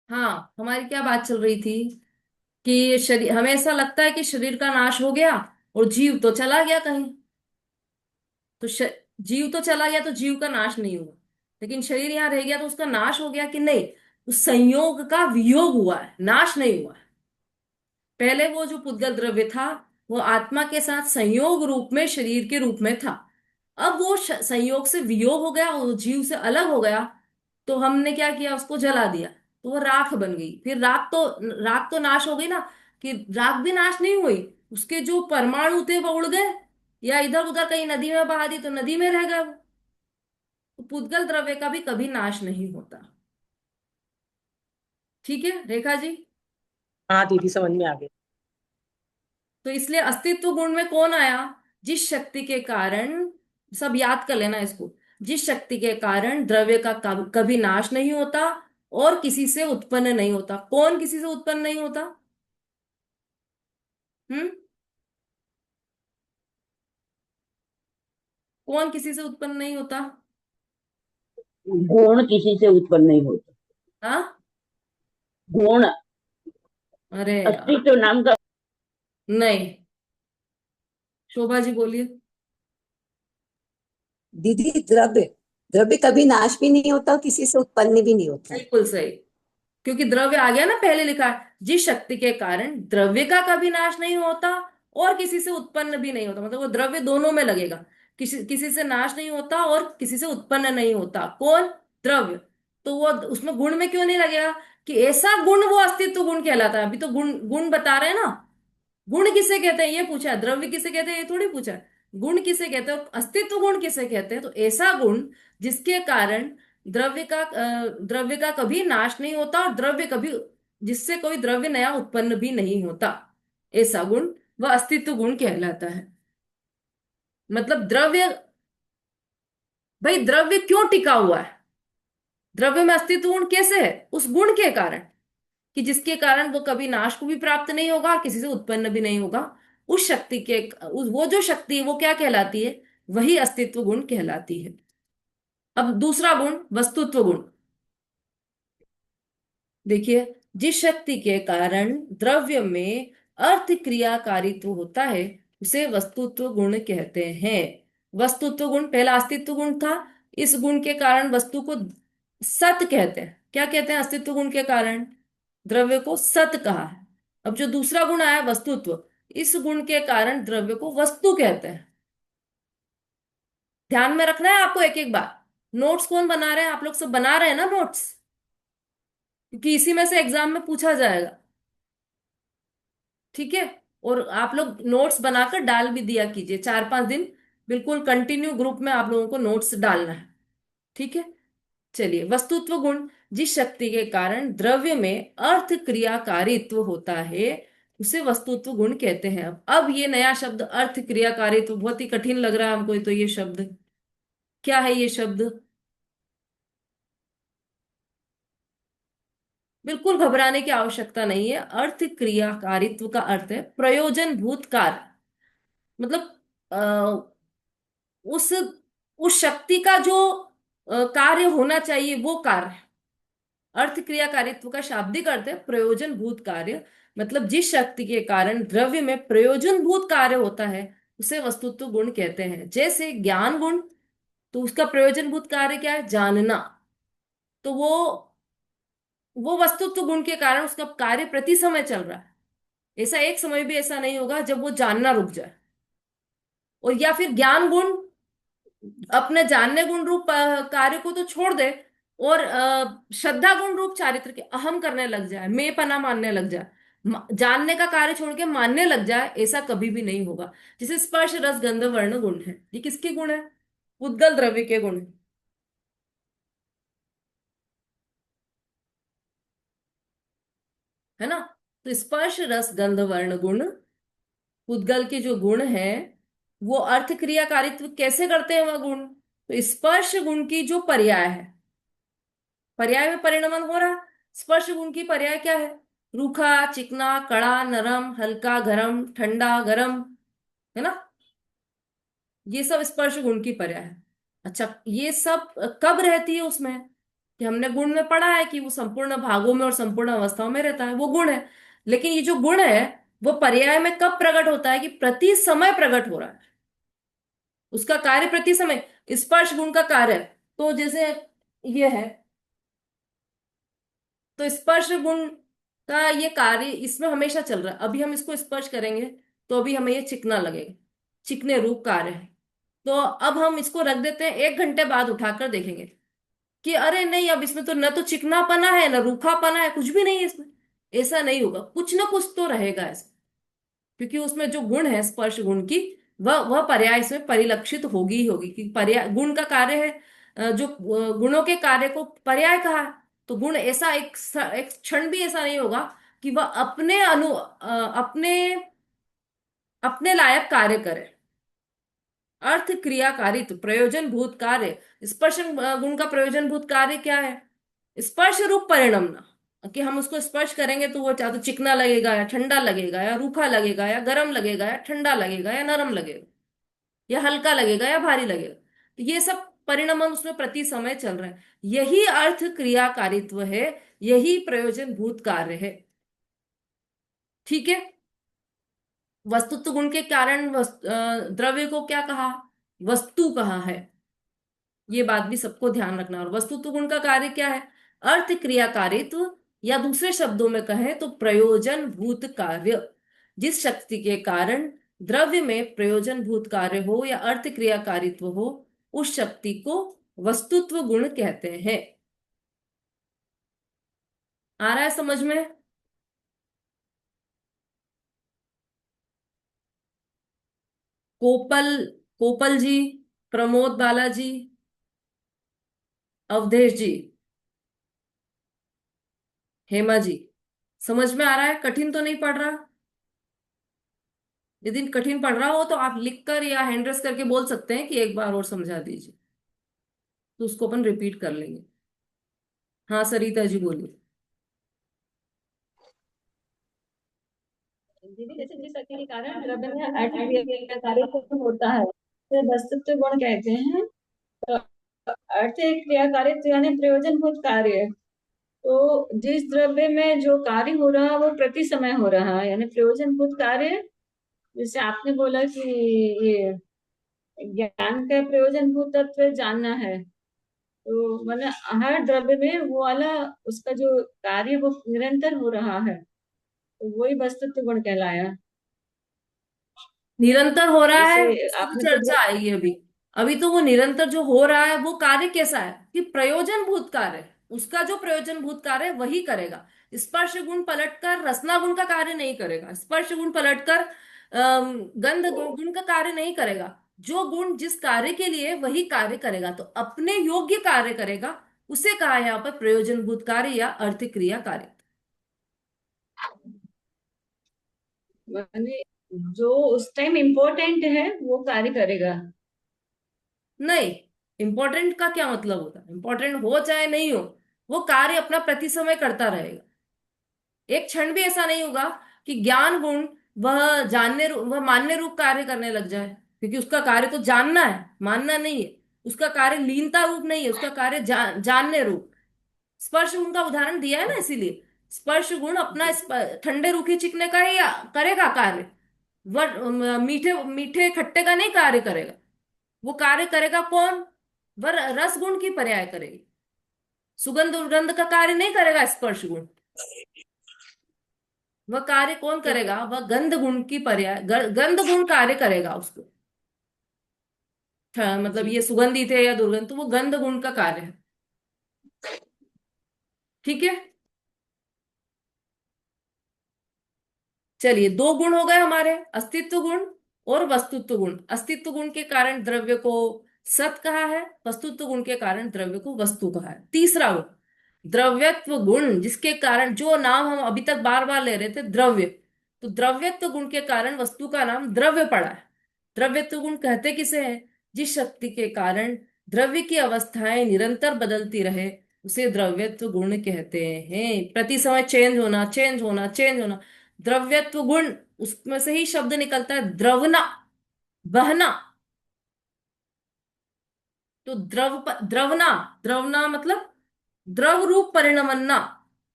हाँ, हमारी क्या बात चल रही थी कि शरीर, हमें ऐसा लगता है कि शरीर का नाश हो गया और जीव तो चला गया कहीं। तो जीव तो चला गया तो जीव का नाश नहीं हुआ, लेकिन शरीर यहाँ रह गया तो उसका नाश हो गया कि नहीं? उस संयोग का वियोग हुआ है, नाश नहीं हुआ है। पहले वो जो पुद्गल द्रव्य था वो आत्मा के साथ संयोग रूप में शरीर के रूप में था। अब वो संयोग से वियोग हो गया, वो जीव से अलग हो गया। तो हमने क्या किया, उसको जला दिया, तो वो राख बन गई। फिर राख तो नाश हो गई ना। कि राख भी नाश नहीं हुई, उसके जो परमाणु थे वो उड़ गए, या इधर उधर कहीं नदी में बहा दी तो नदी में रह गया वो। तो पुद्गल द्रव्य का भी कभी नाश नहीं होता। ठीक है रेखा जी? हाँ दीदी, समझ में आ गई। तो इसलिए अस्तित्व गुण में कौन आया? जिस शक्ति के कारण, सब याद कर लेना इसको, जिस शक्ति के कारण द्रव्य का कभी नाश नहीं होता और किसी से उत्पन्न नहीं होता। कौन किसी से उत्पन्न नहीं होता? हम्म? कौन किसी से उत्पन्न नहीं होता? गुण किसी से उत्पन्न नहीं होता। हाँ? गुण अरे यार, अस्तित्व नाम का। नहीं। शोभा जी बोलिए। दीदी, द्रव्य द्रव्य कभी नाश भी नहीं होता, किसी से उत्पन्न भी नहीं होता। बिल्कुल सही। क्योंकि द्रव्य आ गया ना, पहले लिखा है जिस शक्ति के कारण द्रव्य का कभी नाश नहीं होता और किसी से उत्पन्न भी नहीं होता, मतलब वो द्रव्य दोनों में लगेगा। किसी किसी से नाश नहीं होता और किसी से उत्पन्न नहीं होता। कौन? द्रव्य। तो वो उसमें गुण में क्यों नहीं लगेगा? कि ऐसा गुण वो अस्तित्व गुण कहलाता है। अभी तो गुण गुण बता रहे हैं ना। गुण किसे कहते हैं ये पूछा है, द्रव्य किसे कहते हैं ये थोड़ी पूछा है। गुण किसे कहते हैं और अस्तित्व गुण किसे कहते हैं? तो ऐसा गुण जिसके कारण द्रव्य का कभी नाश नहीं होता और द्रव्य कभी, जिससे कोई द्रव्य नया उत्पन्न भी नहीं होता, ऐसा गुण वह अस्तित्व गुण कहलाता है। मतलब द्रव्य, भाई द्रव्य क्यों टिका हुआ है? द्रव्य में अस्तित्व गुण कैसे है? उस गुण के कारण, कि जिसके कारण वो कभी नाश को भी प्राप्त नहीं होगा और किसी से उत्पन्न भी नहीं होगा। उस शक्ति के वो जो शक्ति है वो क्या कहलाती है? वही अस्तित्व गुण कहलाती है। अब दूसरा गुण, वस्तुत्व गुण। देखिए, जिस शक्ति के कारण द्रव्य में अर्थ क्रियाकारित्व होता है उसे वस्तुत्व गुण कहते हैं। वस्तुत्व गुण पहला अस्तित्व गुण था। इस गुण के कारण वस्तु को सत कहते हैं। क्या कहते हैं? अस्तित्व गुण के कारण द्रव्य को सत कहा है। अब जो दूसरा गुण आया वस्तुत्व, इस गुण के कारण द्रव्य को वस्तु कहते हैं। ध्यान में रखना है आपको एक एक बात। नोट्स कौन बना रहे हैं? आप लोग सब बना रहे हैं ना नोट्स? क्योंकि इसी में से एग्जाम में पूछा जाएगा। ठीक है? और आप लोग नोट्स बनाकर डाल भी दिया कीजिए 4-5 दिन। बिल्कुल कंटिन्यू ग्रुप में आप लोगों को नोट्स डालना है। ठीक है? चलिए, वस्तुत्व गुण, जिस शक्ति के कारण द्रव्य में अर्थ क्रियाकारित्व होता है उसे वस्तुत्व गुण कहते हैं। अब ये नया शब्द अर्थ क्रियाकारित्व बहुत ही कठिन लग रहा है हमको। तो ये शब्द क्या है? ये शब्द बिल्कुल घबराने की आवश्यकता नहीं है। अर्थ क्रियाकारित्व का अर्थ है प्रयोजन भूत कार्य। मतलब उस उस शक्ति का जो कार्य होना चाहिए वो कार्य। अर्थ क्रियाकारित्व का शाब्दिक अर्थ है प्रयोजन भूत कार्य। मतलब जिस शक्ति के कारण द्रव्य में प्रयोजन भूत कार्य होता है उसे वस्तुत्व गुण कहते हैं। जैसे ज्ञान गुण, तो उसका प्रयोजन भूत कार्य क्या है? जानना। तो वो वस्तुत्व गुण के कारण उसका कार्य प्रति समय चल रहा है। ऐसा एक समय भी ऐसा नहीं होगा जब वो जानना रुक जाए। और या फिर ज्ञान गुण अपने जानने गुण रूप कार्य को तो छोड़ दे और श्रद्धा गुण रूप चारित्र के अहम करने लग जाए, मैं पना मानने लग जाए, जानने का कार्य छोड़ के मानने लग जाए, ऐसा कभी भी नहीं होगा। जैसे स्पर्श रस गंध वर्ण गुण है, ये किसके गुण है? उद्गल द्रव्य के गुण है ना? तो स्पर्श रस गंध वर्ण गुण उद्गल के जो गुण है वो अर्थ क्रियाकारित्व कैसे करते हैं वह गुण? तो स्पर्श गुण की जो पर्याय है, पर्याय में परिणमन हो रहा है। स्पर्श गुण की पर्याय क्या है? रूखा, चिकना, कड़ा, नरम, हल्का, गरम, ठंडा, गरम, है ना? ये सब स्पर्श गुण की पर्याय है। अच्छा, ये सब कब रहती है उसमें? कि हमने गुण में पढ़ा है कि वो संपूर्ण भागों में और संपूर्ण अवस्थाओं में रहता है, वो गुण है। लेकिन ये जो गुण है वो पर्याय में कब प्रकट होता है? कि प्रति समय प्रकट हो रहा है, उसका कार्य प्रति समय। स्पर्श गुण का कार्य है। तो जैसे ये है, तो स्पर्श गुण का ये कार्य इसमें हमेशा चल रहा है। अभी हम इसको स्पर्श करेंगे तो अभी हमें ये चिकना लगेगा, चिकने रूप कार्य है। तो अब हम इसको रख देते हैं, 1 घंटे बाद उठाकर देखेंगे कि अरे नहीं, अब इसमें तो न तो चिकनापना है न रूखापना है, कुछ भी नहीं है इसमें। ऐसा नहीं होगा, कुछ ना कुछ तो रहेगा इसमें, क्योंकि उसमें जो गुण है स्पर्श गुण की, वह पर्याय इसमें परिलक्षित होगी ही होगी। कि पर्याय गुण का कार्य है, जो गुणों के कार्य को पर्याय कहा है। तो गुण ऐसा एक क्षण भी ऐसा नहीं होगा कि वह अपने लायक कार्य करे। अर्थ क्रियाकारित्व प्रयोजन भूत कार्य, स्पर्श गुण का प्रयोजन भूत कार्य क्या है? स्पर्श रूप परिणमना, कि हम उसको स्पर्श करेंगे तो वो चाहे तो चिकना लगेगा या ठंडा लगेगा या रूखा लगेगा या गर्म लगेगा या ठंडा लगेगा या नरम लगेगा या हल्का लगेगा या भारी लगेगा। तो ये सब परिणमन उसमें प्रति समय चल रहा है। यही अर्थ क्रियाकारित्व है, यही प्रयोजन भूत कार्य है। ठीक है। वस्तुत्व गुण के कारण द्रव्य को क्या कहा? वस्तु कहा है। ये बात भी सबको ध्यान रखना। और वस्तुत्व गुण का कार्य क्या है? अर्थ क्रियाकारित्व, या दूसरे शब्दों में कहें तो प्रयोजन भूत कार्य। जिस शक्ति के कारण द्रव्य में प्रयोजन भूत कार्य हो या अर्थ क्रियाकारित्व हो, उस शक्ति को वस्तुत्व गुण कहते हैं। आ रहा है समझ में? कोपल, कोपल जी, प्रमोद बालाजी, अवधेश जी, हेमा जी, समझ में आ रहा है? कठिन तो नहीं पड़ रहा? यदि कठिन पड़ रहा हो तो आप लिखकर या हैंड रेस करके बोल सकते हैं कि एक बार और समझा दीजिए, तो उसको अपन रिपीट कर लेंगे। हाँ सरिता जी बोलिए। दीदी, जैसे जिस शक्ति के कारण द्रव्य में अर्थ क्रियाकारित्व होता है तो वस्तुत्व गुण कहते हैं। तो अर्थ क्रियाकारित्व यानी प्रयोजनभूत कार्य। तो जिस द्रव्य में जो कार्य हो रहा है वो प्रति समय हो रहा है, यानी प्रयोजनभूत कार्य। जैसे आपने बोला कि ये ज्ञान का प्रयोजनभूत तत्व जानना है, तो मतलब हर द्रव्य में वो वाला उसका जो कार्य वो निरंतर हो रहा है, तो वही वस्तुत्व गुण कहलाया। निरंतर हो रहा है, जैसे इसकी तो आपने तो चर्चा आएगी अभी। अभी तो वो निरंतर जो हो रहा है वो कार्य कैसा है? कि प्रयोजन भूत कार्य है। उसका जो प्रयोजन भूत कार्य है वही करेगा। स्पर्श गुण पलटकर रसना गुण का कार्य नहीं करेगा, स्पर्श गुण पलटकर गंध गुण का कार्य नहीं करेगा। जो गुण जिस कार्य के लिए वही कार्य करेगा, तो अपने योग्य कार्य करेगा, उसे कहा यहाँ पर प्रयोजन भूत कार्य या अर्थ क्रिया कार्य। माने जो उस टाइम इम्पोर्टेंट है वो कार्य करेगा। नहीं, इंपॉर्टेंट का क्या मतलब होता है? इंपॉर्टेंट हो चाहे नहीं हो, वो कार्य अपना प्रति समय करता रहेगा। एक क्षण भी ऐसा नहीं होगा कि ज्ञान गुण वह मान्य रूप कार्य करने लग जाए, क्योंकि उसका कार्य तो जानना है, मानना नहीं है। उसका कार्य लीनता रूप नहीं है, उसका कार्य जानने रूप। स्पर्श गुण का उदाहरण दिया है ना, इसीलिए स्पर्श गुण अपना ठंडे रूखे चिकने का ही करेगा कार्य। वह मीठे मीठे खट्टे का नहीं कार्य करेगा। वो कार्य करेगा कौन? वह रस गुण की पर्याय करेगी। सुगंध दुर्गंध का कार्य नहीं करेगा स्पर्श गुण। वह कार्य कौन करेगा? वह गंध गुण की पर्याय, गंध गुण कार्य करेगा उसको। मतलब जी ये सुगंधित है या दुर्गंध, तो वो गंध गुण का कार्य है। ठीक है। चलिए, 2 गुण हो गए हमारे, अस्तित्व गुण और वस्तुत्व गुण। अस्तित्व गुण के कारण द्रव्य को सत कहा है, वस्तुत्व गुण के कारण द्रव्य को वस्तु कहा है। तीसरा गुण द्रव्यत्व गुण, जिसके कारण जो नाम हम अभी तक बार बार ले रहे थे द्रव्य, तो द्रव्यत्व गुण के कारण वस्तु का नाम द्रव्य पड़ा है। द्रव्यत्व गुण कहते किसे हैं? जिस शक्ति के कारण द्रव्य की अवस्थाएं निरंतर बदलती रहे, उसे द्रव्यत्व गुण कहते हैं। प्रति समय चेंज होना, चेंज होना, चेंज होना, द्रव्यत्व गुण। उसमें से ही शब्द निकलता है द्रवना, बहना। तो द्रवना, द्रवना मतलब द्रव रूप परिणमना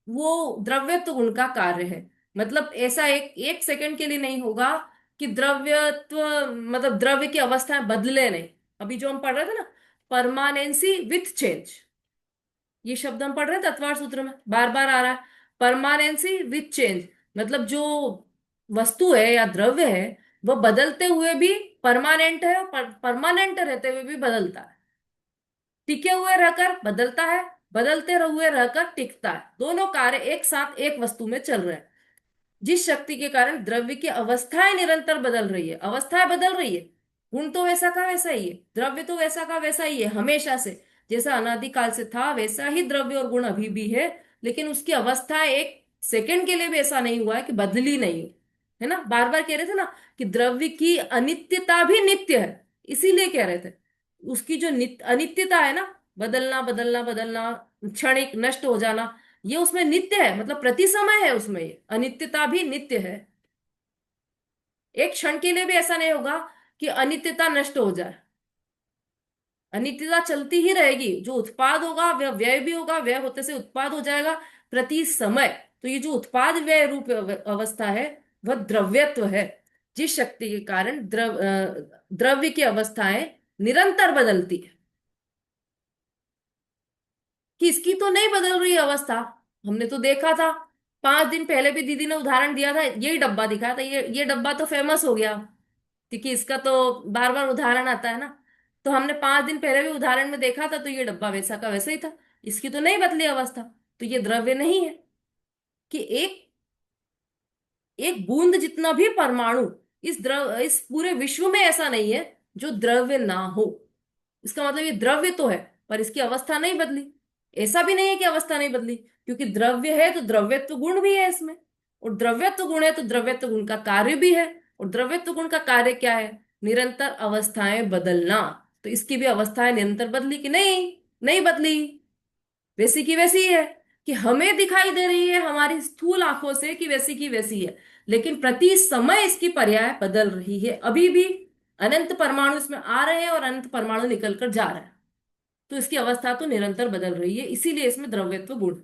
वो द्रव्यत्व गुण का कार्य है। मतलब ऐसा एक एक सेकंड के लिए नहीं होगा कि द्रव्यत्व, मतलब द्रव्य की अवस्थाएं बदले नहीं। अभी जो हम पढ़ रहे थे ना, परमानेंसी विथ चेंज, ये शब्द हम पढ़ रहे हैं तत्वार सूत्र में, बार बार आ रहा है। परमानेंसी विथ चेंज, मतलब जो वस्तु है या द्रव्य है वो बदलते हुए भी परमानेंट है, और परमानेंट रहते हुए भी बदलता है। टिके हुए रहकर बदलता है, बदलते हुए रहकर टिकता है। दोनों कार्य एक साथ एक वस्तु में चल रहे हैं। जिस शक्ति के कारण द्रव्य की अवस्थाएं निरंतर बदल रही है, अवस्थाएं बदल रही है, गुण तो वैसा का वैसा ही है, द्रव्य तो वैसा का वैसा ही है हमेशा से। जैसा अनादिकाल से था वैसा ही द्रव्य और गुण अभी भी है। लेकिन उसकी अवस्थाएं एक सेकंड के लिए भी ऐसा नहीं हुआ है कि बदली नहीं है ना। बार बार कह रहे थे ना कि द्रव्य की अनित्यता भी नित्य है, इसीलिए कह रहे थे। उसकी जो अनित्यता है ना, बदलना बदलना बदलना, क्षणिक नष्ट हो जाना, ये उसमें नित्य है, मतलब प्रति समय है उसमें, ये अनित्यता भी नित्य है। एक क्षण के लिए भी ऐसा नहीं होगा कि अनित्यता नष्ट हो जाए। अनित्यता चलती ही रहेगी। जो उत्पाद होगा वह व्यय भी होगा, व्यय होते से उत्पाद हो जाएगा प्रति समय। तो ये जो उत्पाद व्यय रूप अवस्था है वह द्रव्यत्व है। जिस शक्ति के कारण द्रव्य की अवस्थाएं निरंतर बदलती है। कि इसकी तो नहीं बदल रही अवस्था, हमने तो देखा था। 5 दिन पहले भी दीदी ने उदाहरण दिया था, यही डब्बा दिखाया था, ये डब्बा तो फेमस हो गया क्योंकि इसका तो बार बार उदाहरण आता है ना। तो हमने 5 दिन पहले भी उदाहरण में देखा था, तो ये डब्बा वैसा का वैसा ही था। इसकी तो नहीं बदली अवस्था। तो ये द्रव्य नहीं है कि एक एक बूंद जितना भी परमाणु इस पूरे विश्व में ऐसा नहीं है जो द्रव्य ना हो। इसका मतलब ये द्रव्य तो है पर इसकी अवस्था नहीं बदली। ऐसा भी नहीं है कि अवस्था नहीं बदली, क्योंकि द्रव्य है तो द्रव्यत्व गुण भी है इसमें, और द्रव्यत्व गुण है तो द्रव्यत्व गुण का कार्य भी है। और द्रव्यत्व गुण का कार्य क्या है? निरंतर अवस्थाएं बदलना। तो इसकी भी अवस्थाएं निरंतर बदली कि नहीं? नहीं बदली, वैसी की वैसी ही है। कि हमें दिखाई दे रही है हमारी स्थूल आंखों से कि वैसी की वैसी है, लेकिन प्रति समय इसकी पर्याय बदल रही है। अभी भी अनंत परमाणु इसमें आ रहे हैं और अनंत परमाणु निकल कर जा रहे हैं। तो इसकी अवस्था तो निरंतर बदल रही है, इसीलिए इसमें द्रव्यत्व गुण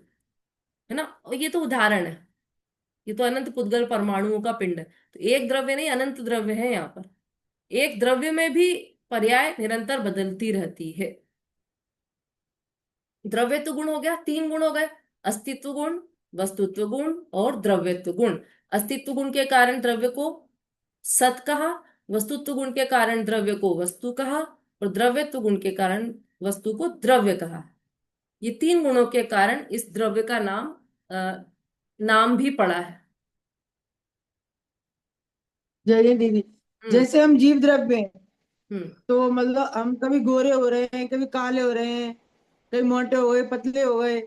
है ना। और ये तो उदाहरण है, ये तो अनंत पुद्गल परमाणुओं का पिंड है। तो एक द्रव्य नहीं, अनंत द्रव्य है यहाँ पर। एक द्रव्य में भी पर्याय निरंतर बदलती रहती है। द्रव्यत्व गुण हो गया, 3 गुण हो गए। अस्तित्व गुण, वस्तुत्व गुण और द्रव्यत्व गुण। अस्तित्व गुण के कारण द्रव्य को सत कहा, वस्तुत्व गुण के कारण द्रव्य को वस्तु कहा, और द्रव्यत्व गुण के कारण वस्तु को द्रव्य कहा। ये 3 गुणों के कारण इस द्रव्य का नाम भी पड़ा है। जय दीदी। हम्म। जैसे हम जीव द्रव्य हैं, हम्म। तो मतलब हम कभी गोरे हो रहे हैं, कभी काले हो रहे हैं, कभी मोटे हो गए, पतले हो गए,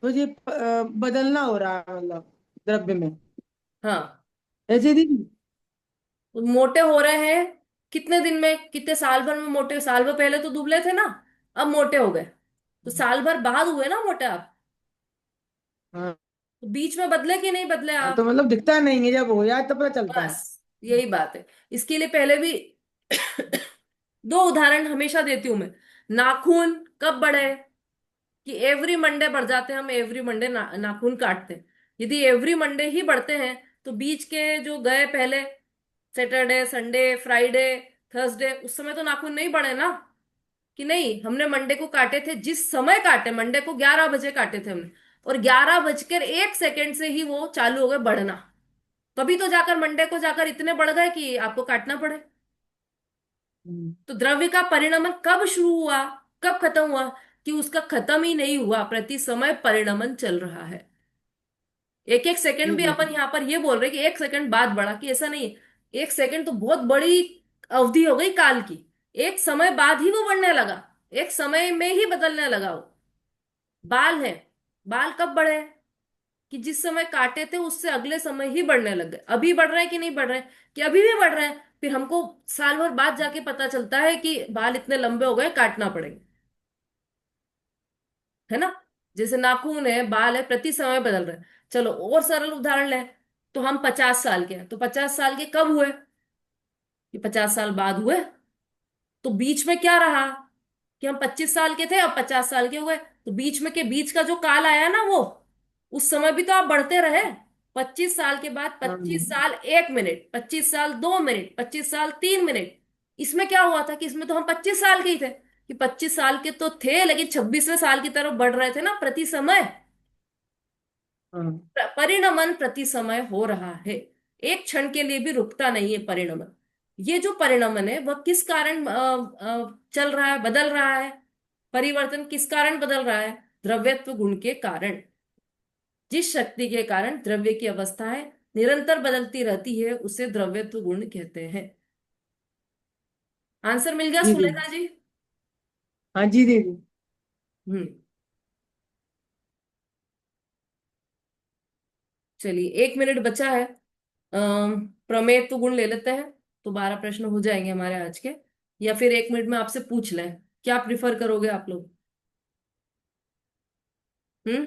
तो ये बदलना हो रहा है मतलब द्रव्य में। हाँ, ऐसे दीदी। तो मोटे हो रहे हैं कितने दिन में, कितने साल भर में मोटे? साल भर पहले तो दुबले थे ना, अब मोटे हो गए। तो साल भर बाद हुए ना मोटे आप। हाँ। तो बीच में बदले कि नहीं बदले हाँ, तो आप? मतलब दिखता नहीं है, जब हो जाए तो पता चलता है। बस यही बात है। इसके लिए पहले भी दो उदाहरण हमेशा देती हूं मैं। नाखून कब बढ़े? कि एवरी मंडे बढ़ जाते हैं, हम एवरी मंडे नाखून काटते हैं। यदि एवरी मंडे ही बढ़ते हैं तो बीच के जो गए पहले, सैटरडे संडे फ्राइडे थर्सडे, उस समय तो नाखून नहीं बढ़े ना। कि नहीं, हमने मंडे को काटे थे, जिस समय काटे मंडे को 11 बजे काटे थे हमने, और 11 बजकर 1 सेकेंड से ही वो चालू हो गए बढ़ना। तभी तो जाकर मंडे को जाकर इतने बढ़ गए कि आपको काटना पड़े। हम्म। तो द्रव्य का परिणमन कब शुरू हुआ, कब खत्म हुआ? कि उसका खत्म ही नहीं हुआ, प्रति समय परिणमन चल रहा है। एक एक सेकंड जी भी अपन दीदी। यहाँ पर ये बोल रहे कि 1 सेकंड बाद बढ़ा, कि ऐसा नहीं है। 1 सेकंड तो बहुत बड़ी अवधि हो गई काल की। एक समय बाद ही वो बढ़ने लगा, एक समय में ही बदलने लगा वो। बाल है, बाल कब बढ़े? कि जिस समय काटे थे उससे अगले समय ही बढ़ने लग गए। अभी बढ़ रहे हैं कि नहीं बढ़ रहे हैं? कि अभी भी बढ़ रहे हैं। फिर हमको साल भर बाद जाके पता चलता है कि बाल इतने लंबे हो गए, काटना पड़ेगा, है ना। जैसे नाखून है, बाल है, प्रति समय बदल रहे हैं। चलो और सरल उदाहरण लें। तो हम 50 साल के हैं, तो 50 साल के कब हुए? कि 50 साल बाद हुए। तो बीच में क्या रहा? कि हम 25 साल के थे अब 50 साल के हुए। तो बीच में के बीच का जो काल आया ना वो, उस समय भी तो आप बढ़ते रहे। 25 साल के बाद हाँ 25 साल 1 मिनट, 25 साल 2 मिनट, 25 साल 3 मिनट। इसमें क्या हुआ था कि इसमें तो हम 25 साल के ही थे, कि 25 साल के तो थे, लेकिन 26वें साल की तरफ बढ़ रहे थे ना प्रति समय। हाँ परिणमन प्रति समय हो रहा है, एक क्षण के लिए भी रुकता नहीं है परिणमन। ये जो परिणमन है वह किस कारण चल रहा है, बदल रहा है? परिवर्तन किस कारण बदल रहा है? द्रव्यत्व गुण के कारण। जिस शक्ति के कारण द्रव्य की अवस्थाएं निरंतर बदलती रहती है उसे द्रव्यत्व गुण कहते हैं। आंसर मिल गया जी दीदी। सुलेखा जी? हाँ जी दीदी। हम्म। चलिए 1 मिनट बचा है। प्रमेय तो गुण ले लेते हैं, तो 12 प्रश्न हो जाएंगे हमारे आज के। या फिर 1 मिनट में आपसे पूछ लें, क्या प्रिफर करोगे आप लोग? हम्म।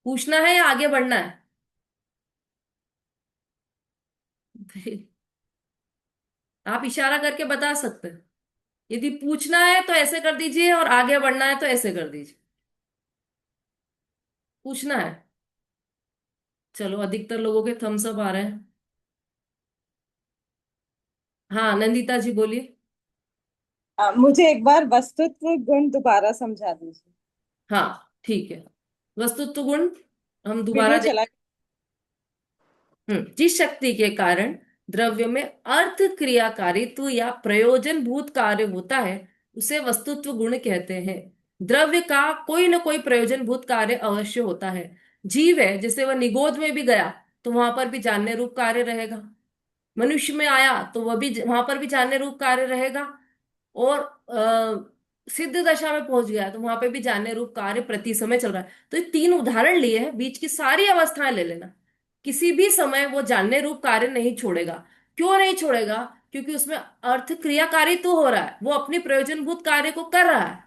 पूछना है या आगे बढ़ना है? आप इशारा करके बता सकते हैं। यदि पूछना है तो ऐसे कर दीजिए, और आगे बढ़ना है तो ऐसे कर दीजिए। पूछना है। चलो, अधिकतर लोगों के थम्स अप आ रहे हैं। हाँ, नंदिता जी बोलिए। मुझे एक बार वस्तुत्व गुण दोबारा समझा दीजिए। हाँ ठीक है, वस्तुत्व गुण हम दोबारा वीडियो देख। चला। जिस शक्ति के कारण द्रव्य में अर्थ क्रियाकारित्व या प्रयोजन भूत कार्य होता है उसे वस्तुत्व गुण कहते हैं। द्रव्य का कोई ना कोई प्रयोजन भूत कार्य अवश्य होता है। जीव है, जैसे वह निगोद में भी गया तो वहां पर भी जानने रूप कार्य रहेगा। मनुष्य में आया तो वह भी वहां पर भी जानने रूप कार्य रहेगा। और सिद्ध दशा में पहुंच गया तो वहां पे भी जानने रूप कार्य प्रति समय चल रहा है। तो ये 3 उदाहरण लिए हैं, बीच की सारी अवस्थाएं ले लेना। किसी भी समय वो जानने रूप कार्य नहीं छोड़ेगा। क्यों नहीं छोड़ेगा? क्योंकि उसमें अर्थ क्रियाकारी तो हो रहा है, वो अपनी प्रयोजनभूत कार्य को कर रहा है।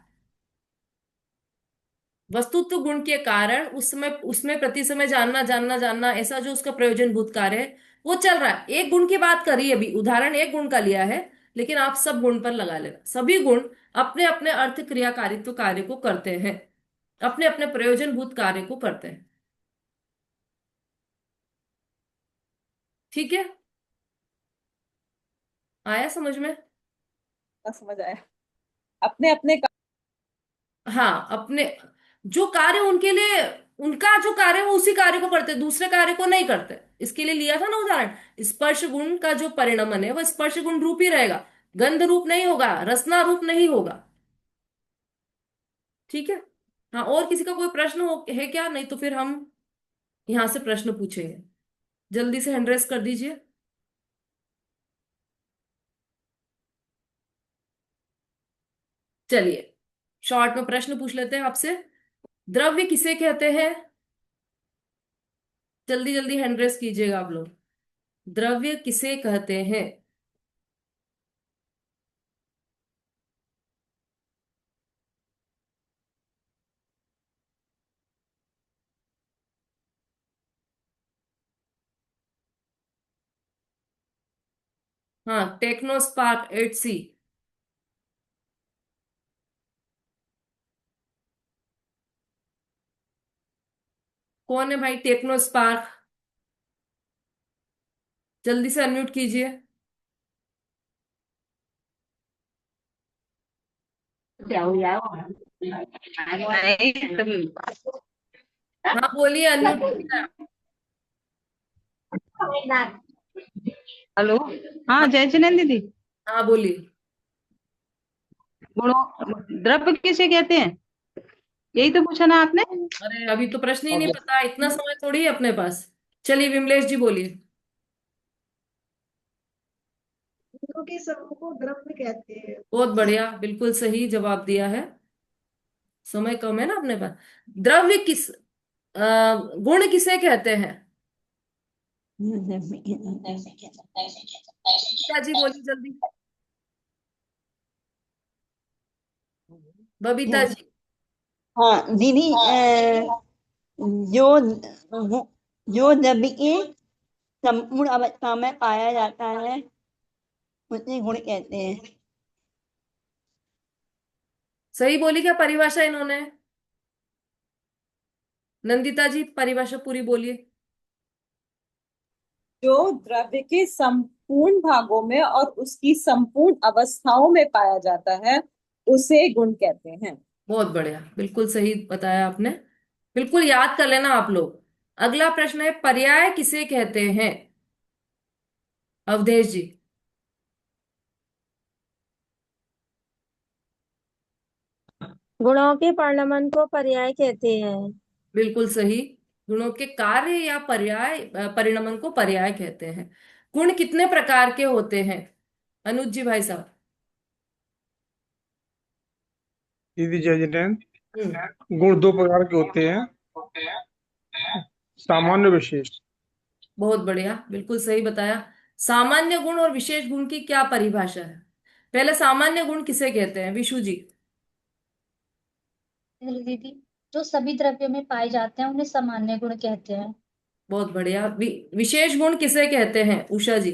वस्तुत्व गुण के कारण उस समय उसमें प्रति समय जानना जानना जानना, ऐसा जो उसका प्रयोजनभूत कार्य है वो चल रहा है। एक गुण की बात करी अभी, उदाहरण एक गुण का लिया है, लेकिन आप सब गुण पर लगा लेना। सभी गुण अपने अपने अर्थ क्रियाकारित्व कार्य को करते हैं, अपने अपने प्रयोजनभूत कार्य को करते हैं। ठीक है, आया समझ में? समझ आया। अपने अपने हाँ, अपने जो कार्य उनके लिए, उनका जो कार्य है वो उसी कार्य को करते हैं, दूसरे कार्य को नहीं करते। इसके लिए लिया था ना उदाहरण, स्पर्श गुण का जो परिणमन है वह स्पर्श गुण रूप ही रहेगा, गंध रूप नहीं होगा, रसना रूप नहीं होगा। ठीक है। हाँ, और किसी का कोई प्रश्न है क्या? नहीं तो फिर हम यहां से प्रश्न पूछेंगे। जल्दी से हैंड रेस कर दीजिए। चलिए, शॉर्ट में प्रश्न पूछ लेते हैं आपसे। द्रव्य किसे कहते हैं? जल्दी जल्दी हैंड रेस कीजिएगा आप लोग। द्रव्य किसे कहते हैं? हाँ, टेक्नोस्पार्क 8C। कौन है भाई टेक्नोस्पार्क? जल्दी से अनम्यूट कीजिए। हाँ बोलिए, अनम्यूट कीजिए। हेलो। हाँ, जय जिनेन्द्र दीदी। हाँ बोलिए। गुणों द्रव्य किसे कहते हैं, यही तो पूछा ना आपने। अरे अभी तो प्रश्न ही नहीं पता, इतना समय थोड़ी है अपने पास। चलिए विमलेश जी बोलिए। गुणों के समूह को द्रव्य कहते हैं। बहुत बढ़िया, बिल्कुल सही जवाब दिया है। समय कम है ना अपने पास। द्रव्य किस गुण किसे कहते हैं? क्या जी बोलिए जल्दी। बबीता जी। हाँ दीदी, जो जो द्रव्य की संपूर्ण अवस्था में पाया जाता है उसे गुण कहते हैं। सही बोली क्या परिभाषा इन्होंने? नंदिता जी परिभाषा पूरी बोलिए। जो द्रव्य के संपूर्ण भागों में और उसकी संपूर्ण अवस्थाओं में पाया जाता है उसे गुण कहते हैं। बहुत बढ़िया, बिल्कुल सही बताया आपने। बिल्कुल याद कर लेना आप लोग। अगला प्रश्न है, पर्याय किसे कहते हैं? अवधेश जी। गुणों के परिणमन को पर्याय कहते हैं। बिल्कुल सही। गुणों के कार्य या पर्याय परिणमन को पर्याय कहते हैं। गुण कितने प्रकार के होते हैं? अनुज जी भाई साहब। दीदी जय जिनेन्द्र, हम्म। गुण दो प्रकार के होते हैं, सामान्य विशेष। बहुत बढ़िया, बिल्कुल सही बताया। सामान्य गुण और विशेष गुण की क्या परिभाषा है? पहले सामान्य गुण किसे कहते हैं, विशु जी? दीदी, जो सभी द्रव्यों में पाए जाते हैं उन्हें सामान्य गुण कहते हैं। बहुत बढ़िया। विशेष गुण किसे कहते हैं, उषा जी?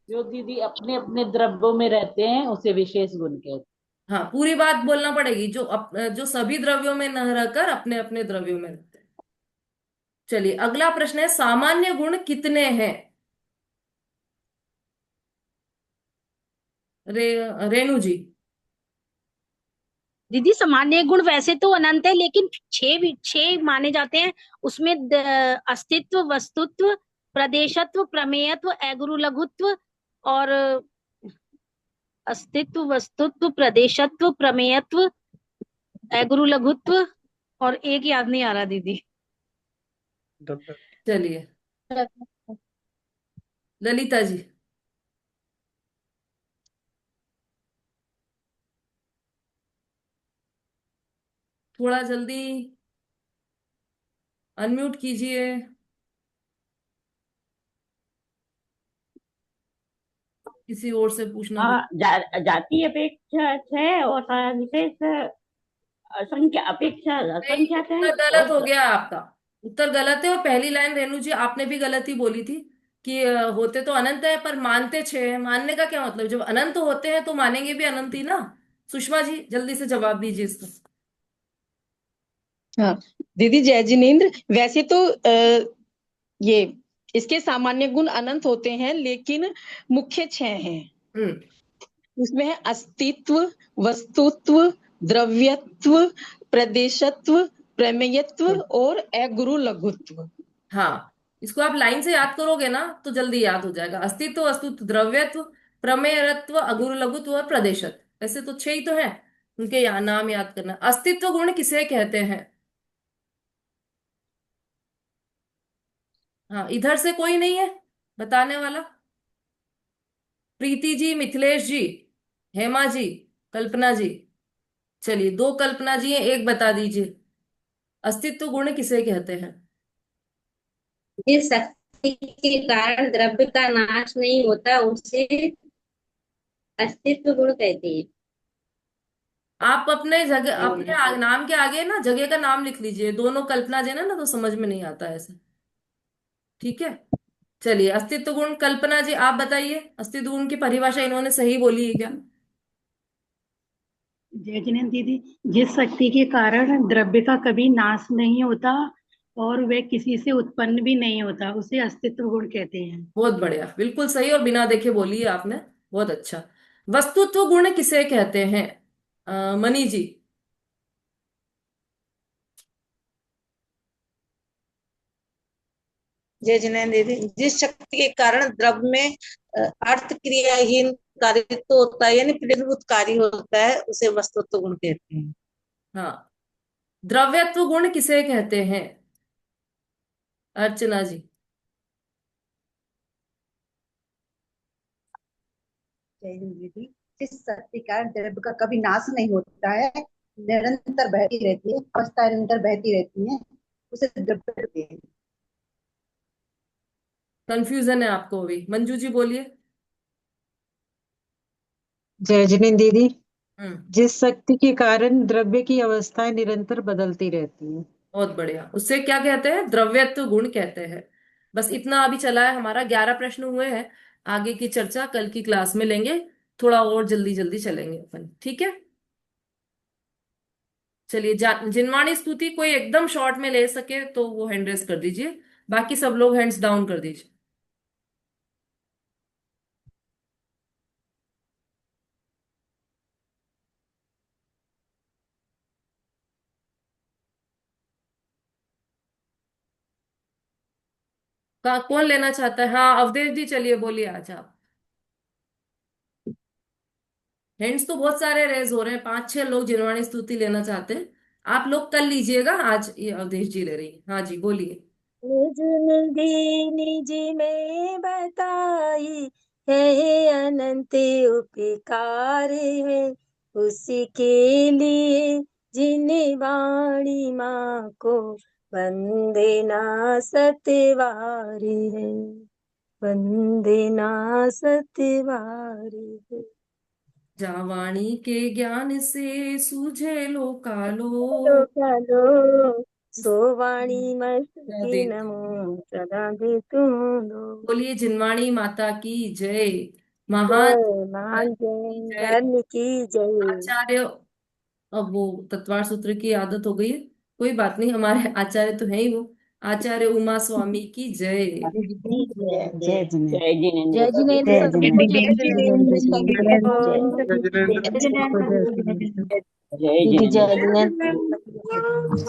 जो दीदी अपने अपने द्रव्यों में रहते हैं उसे विशेष गुण कहते हाँ, पूरी बात बोलना पड़ेगी। जो सभी द्रव्यों में न रहकर अपने अपने द्रव्यों में रहते हैं। चलिए अगला प्रश्न है, सामान्य गुण कितने हैं? रेणु जी। दीदी सामान्य गुण वैसे तो अनंत है, लेकिन छह माने जाते हैं। उसमें अस्तित्व, वस्तुत्व, प्रदेशत्व, प्रमेयत्व, अगुरु लघुत्व और अस्तित्व, वस्तुत्व, प्रदेशत्व, प्रमेयत्व, अगुरु लघुत्व और एक याद नहीं आ रहा दीदी। चलिए ललिता जी। थोड़ा जल्दी अनम्यूट कीजिए। किसी और से पूछना हाँ, पड़ेगा। जाति अपेक्षा छह और विशेष संख्या अपेक्षा नहीं, संख्या छह उत्तर गलत हो और गया आपका। उत्तर गलत है। और पहली लाइन रेणु जी आपने भी गलत ही बोली थी कि होते तो अनंत है पर मानते छह हैं। मानने का क्या मतलब? जब अनंत होते हैं तो मानेंगे भी अनंत ही ना। सुषमा जी जल्दी से जवाब दीजिए इसका। हाँ दीदी जय जिनेन्द्र, वैसे तो ये इसके सामान्य गुण अनंत होते हैं, लेकिन मुख्य छह हैं। हम्म। उसमें है अस्तित्व, वस्तुत्व, द्रव्यत्व, प्रदेशत्व, प्रमेयत्व और अगुरु लघुत्व। हाँ, इसको आप लाइन से याद करोगे ना तो जल्दी याद हो जाएगा। अस्तित्व, वस्तुत्व, द्रव्यत्व, प्रमेयत्व, अगुरु लघुत्व और प्रदेशत्व। ऐसे तो छह ही तो है। उनके नाम याद करना। अस्तित्व गुण किसे कहते हैं? हाँ, इधर से कोई नहीं है बताने वाला? प्रीति जी, मिथिलेश जी, हेमा जी, कल्पना जी। चलिए, दो कल्पना जी हैं, एक बता दीजिए। अस्तित्व गुण किसे कहते हैं? जिस शक्ति के कारण द्रव्य का नाश नहीं होता उसे अस्तित्व गुण कहते हैं। आप अपने जगह अपने नाम के आगे ना जगह का नाम लिख लीजिए। दोनों कल्पना जी ना तो समझ में नहीं आता ऐसे। ठीक है। चलिए, अस्तित्व गुण कल्पना जी आप बताइए। अस्तित्व गुण की परिभाषा इन्होंने सही बोली है क्या? जय जिनेन्द्र दीदी, जिस शक्ति के कारण द्रव्य का कभी नाश नहीं होता और वह किसी से उत्पन्न भी नहीं होता उसे अस्तित्व गुण कहते हैं। बहुत बढ़िया, बिल्कुल सही और बिना देखे बोली है आपने। बहुत अच्छा। वस्तुत्व गुण किसे कहते हैं, मनी जी? जय जिनेन्द्र दीदी, जिस शक्ति के कारण द्रव्य में अर्थ क्रियाहीन कार्यत्व होता है यानी प्रेरभूत कार्य होता है उसे वस्तुत्व गुण कहते हैं। हाँ। द्रव्यत्व गुण किसे कहते हैं, अर्चना जी? जय हिंद दीदी, जिस शक्ति का द्रव्य का कभी नाश नहीं होता है, निरंतर बहती रहती है, अवस्था निरंतर बहती रहती है, उसे द्रव्य कहते हैं। कंफ्यूजन है आपको अभी? मंजू जी बोलिए। जय जिनेन्द्र दीदी, हम्म। जिस शक्ति के कारण द्रव्य की अवस्थाएं निरंतर बदलती रहती हैं। बहुत बढ़िया। उससे क्या कहते हैं, द्रव्यत्व गुण कहते हैं। बस इतना अभी चला है हमारा। 11 प्रश्न हुए हैं। आगे की चर्चा कल की क्लास में लेंगे। थोड़ा और जल्दी जल्दी चलेंगे अपन, ठीक है? चलिए, जिनवाणी स्तुति कोई एकदम शॉर्ट में ले सके तो वो हैंड रेस कर दीजिए, बाकी सब लोग हैंड्स डाउन कर दीजिए। कौन लेना चाहता है? हाँ अवधेश जी, चलिए बोलिए आज आप। हैंड्स तो बहुत सारे रेज हो रहे हैं, 5-6 लोग जिनवाणी स्तुति लेना चाहते हैं। आप लोग कल लीजिएगा, आज ये अवधेश जी ले रही है। हाँ जी बोलिए। निज निधि निज में बताई है, अनंत उपकार है उसी के लिए जिन वाणी माँ को वंदना सतवारी है, वंदना सतवारी है। जावाणी के ज्ञान से सूझे लोकालो, लोकालो सो वाणी मस्ती नमो सदा दे तुम दो। बोलिए जिनवाणी माता की जय, महान जय महान की जय, जय। धर्म की जय। आचार्य, अब वो तत्वार सूत्र की आदत हो गई है, कोई बात नहीं, हमारे आचार्य तो है ही वो। आचार्य उमा स्वामी की जय। जय जिनेन्द्र। जय जिनेन्द्र। जय जिनेन्द्र जय सर को, जय जिनेन्द्र। जिनेन्द्र जय सर को, जय जिनेन्द्र। जय दीदी जय जिनेन्द्र। जिनेन्द्र।